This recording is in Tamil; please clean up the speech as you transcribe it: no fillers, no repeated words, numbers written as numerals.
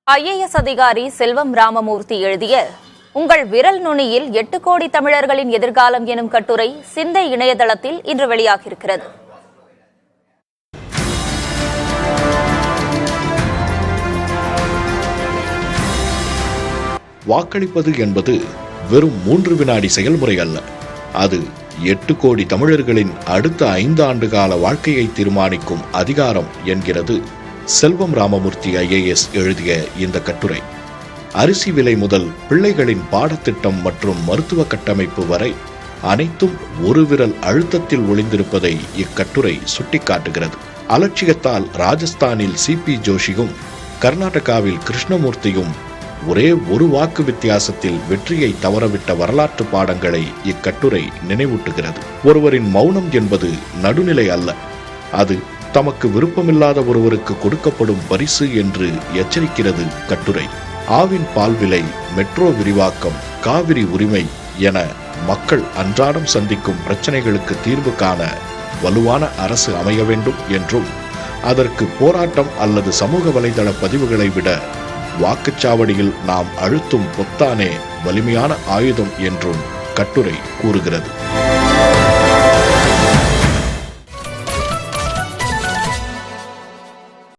IAS அதிகாரி செல்வம் ராமமூர்த்தி எழுதிய உங்கள் விரல் நுனியில் 8 கோடி தமிழர்களின் எதிர்காலம் எனும் கட்டுரை சிந்தை இணையதளத்தில் இன்று வெளியாகியிருக்கிறது. வாக்களிப்பது என்பது வெறும் 3 வினாடி செயல்முறை அல்ல. அது 8 கோடி தமிழர்களின் அடுத்த 5 ஆண்டு கால வாழ்க்கையை தீர்மானிக்கும் அதிகாரம் என்கிறது செல்வம் ராமமூர்த்தி IAS எழுதிய இந்த கட்டுரை. அரிசி விலை முதல் பிள்ளைகளின் பாடத்திட்டம் மற்றும் மருத்துவ கட்டமைப்பு வரை அனைத்தும் ஒரு விரல் அழுத்தத்தில் ஒளிந்திருப்பதை இக்கட்டுரை சுட்டிக்காட்டுகிறது. அலட்சியத்தால் ராஜஸ்தானில் CP ஜோஷியும் கர்நாடகாவில் கிருஷ்ணமூர்த்தியும் ஒரே ஒரு வாக்கு வித்தியாசத்தில் வெற்றியை தவறவிட்ட வரலாற்று பாடங்களை இக்கட்டுரை நினைவூட்டுகிறது. ஒருவரின் மௌனம் என்பது நடுநிலை அல்ல, அது தமக்கு விருப்பமில்லாத ஒருவருக்கு கொடுக்கப்படும் பரிசு என்று எச்சரிக்கிறது கட்டுரை. ஆவின் பால் விலை, மெட்ரோ விரிவாக்கம், காவிரி உரிமை என மக்கள் அன்றாடம் சந்திக்கும் பிரச்சனைகளுக்கு தீர்வு காண வலுவான அரசு அமைய வேண்டும் என்றும், அதற்கு போராட்டம் அல்லது சமூக வலைதள பதிவுகளை விட வாக்குச்சாவடியில் நாம் அழுத்தும் பொத்தானே வலிமையான ஆயுதம் என்றும் கட்டுரை கூறுகிறது.